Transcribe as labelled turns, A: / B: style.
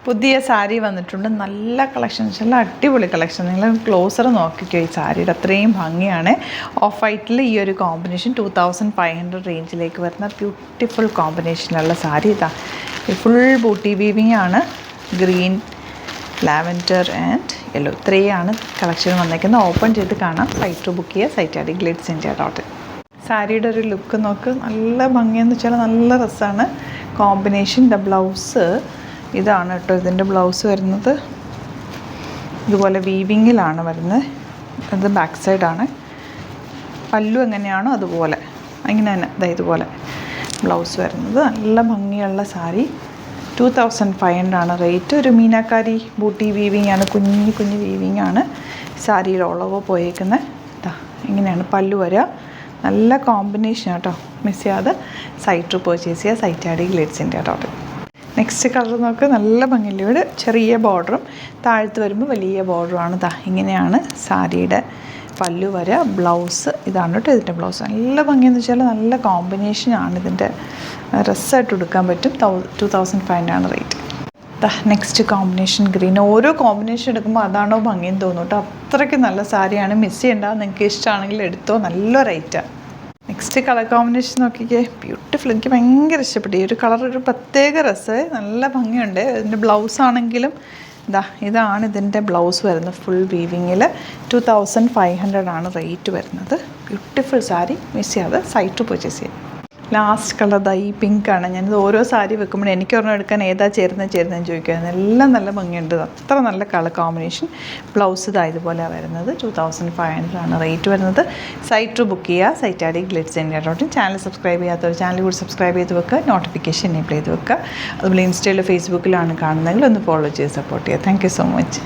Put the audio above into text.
A: പുതിയ സാരി വന്നിട്ടുണ്ട്. നല്ല കളക്ഷൻസ്, നല്ല അടിപൊളി കളക്ഷൻ. നിങ്ങൾ ക്ലോസർ നോക്കിക്കോ. ഈ സാരിയുടെ അത്രയും ഭംഗിയാണ്. ഓഫ് വൈറ്റിൽ ഈ ഒരു കോമ്പിനേഷൻ 2500 റേഞ്ചിലേക്ക് വരുന്ന ബ്യൂട്ടിഫുൾ കോമ്പിനേഷനുള്ള സാരി. ഇതാ ഫുൾ ബൂട്ടി വീവിങ് ആണ്. ഗ്രീൻ, ലാവൻഡർ ആൻഡ് യെല്ലോ ഇത്രയാണ് കളക്ഷൻ വന്നേക്കുന്നത്. ഓപ്പൺ ചെയ്ത് കാണാം. സൈറ്റ് ബുക്ക് ചെയ്യുക. സൈറ്റ് ആടി glitzs.in. സാരിയുടെ ഒരു ലുക്ക് നോക്ക്. നല്ല ഭംഗിയെന്ന് വെച്ചാൽ നല്ല രസമാണ് കോമ്പിനേഷൻ. ബ്ലൗസ് ഇതാണ് കേട്ടോ. ഇതിൻ്റെ ബ്ലൗസ് വരുന്നത് ഇതുപോലെ വീവിങ്ങിലാണ് വരുന്നത്. ഇത് ബാക്ക് സൈഡാണ്. പല്ലു എങ്ങനെയാണോ അതുപോലെ അങ്ങനെ തന്നെ ഇതുപോലെ ബ്ലൗസ് വരുന്നത്. നല്ല ഭംഗിയുള്ള സാരി. 2500 ആണ് റേറ്റ്. ഒരു മീനാക്കാരി ബൂട്ടി വീവിങ് ആണ്. കുഞ്ഞു കുഞ്ഞു വീവിങ് ആണ് സാരിയുടെ ഓളവ് പോയേക്കുന്നത്. ഇങ്ങനെയാണ് പല്ലു വരിക. നല്ല കോമ്പിനേഷൻ കേട്ടോ. മിസ് ചെയ്യാതെ സൈറ്റ് പർച്ചേസ് ചെയ്യുക. സൈറ്റ് ആടി glitzs.in. നെക്സ്റ്റ് കളർ നോക്ക്. നല്ല ഭംഗിയില്ല. ഇവിടെ ചെറിയ ബോർഡറും താഴത്ത് വരുമ്പോൾ വലിയ ബോർഡറുമാണ്. ഇങ്ങനെയാണ് സാരിയുടെ പല്ലു വരിക. ബ്ലൗസ് ഇതാണ് കേട്ടോ. ഇതിൻ്റെ ബ്ലൗസ് നല്ല ഭംഗിയെന്ന് വെച്ചാൽ നല്ല കോമ്പിനേഷനാണ്. ഇതിൻ്റെ ഡ്രസ്സായിട്ട് എടുക്കാൻ പറ്റും. 2500 ആണ് റേറ്റ്. Next combination green. ഓരോ കോമ്പിനേഷൻ എടുക്കുമ്പോൾ അതാണോ ഭംഗിയെന്ന് തോന്നും കേട്ടോ. അത്രയ്ക്ക് നല്ല സാരിയാണ്. മിസ് ചെയ്യേണ്ട. നിങ്ങൾക്ക് ഇഷ്ടമാണെങ്കിൽ എടുത്തോ. നല്ല റേറ്റാണ്. നെക്സ്റ്റ് കളർ കോമ്പിനേഷൻ നോക്കിക്കേ. ബ്യൂട്ടിഫുൾ. എനിക്ക് ഭയങ്കര ഇഷ്ടപ്പെട്ടു ഈ ഒരു കളർ. ഒരു പ്രത്യേക രസം. നല്ല ഭംഗിയുണ്ട്. ഇതിൻ്റെ ബ്ലൗസ് ആണെങ്കിലും ഇതാണ് ഇതിൻ്റെ ബ്ലൗസ് വരുന്നത്. ഫുൾ വീവിങ്ങിൽ 2500 ആണ് റേറ്റ് വരുന്നത്. ബ്യൂട്ടിഫുൾ സാരി. മിസ് ചെയ്യാതെ സൈറ്റ് പർച്ചേസ് ചെയ്യാം. ലാസ്റ്റ് കളർ ഈ പിങ്കാണ്. ഞാനിത് ഓരോ സാരി വെക്കുമ്പോൾ എനിക്ക് ഒരെണ്ണം എടുക്കാൻ ഏതാ ചേരുന്നതെന്ന് ചോദിക്കുമായിരുന്നു. എല്ലാം നല്ല ഭംഗിയുണ്ട്. അത്ര നല്ല കളർ കോമ്പിനേഷൻ. ബ്ലൗസ് ഇതുപോലെ വരുന്നത്. 2500 ആണ് റേറ്റ് വരുന്നത്. സൈറ്റ് ബുക്ക് ചെയ്യുക. സൈറ്റ് ആടി glitzs.in. ചാനൽ സബ്സ്ക്രൈബ് ചെയ്യാത്തവർ ചാനൽ കൂടി സബ്സ്ക്രൈബ് ചെയ്ത് വെക്കുക. നോട്ടിഫിക്കേഷൻ എനേബിൾ ചെയ്ത് വെക്കുക. അതുപോലെ ഇൻസ്റ്റയിലും ഫേസ്ബുക്കിലാണ് കാണുന്നതെങ്കിൽ ഒന്ന് ഫോളോ ചെയ്ത് സപ്പോർട്ട് ചെയ്യുക. Thank you so much.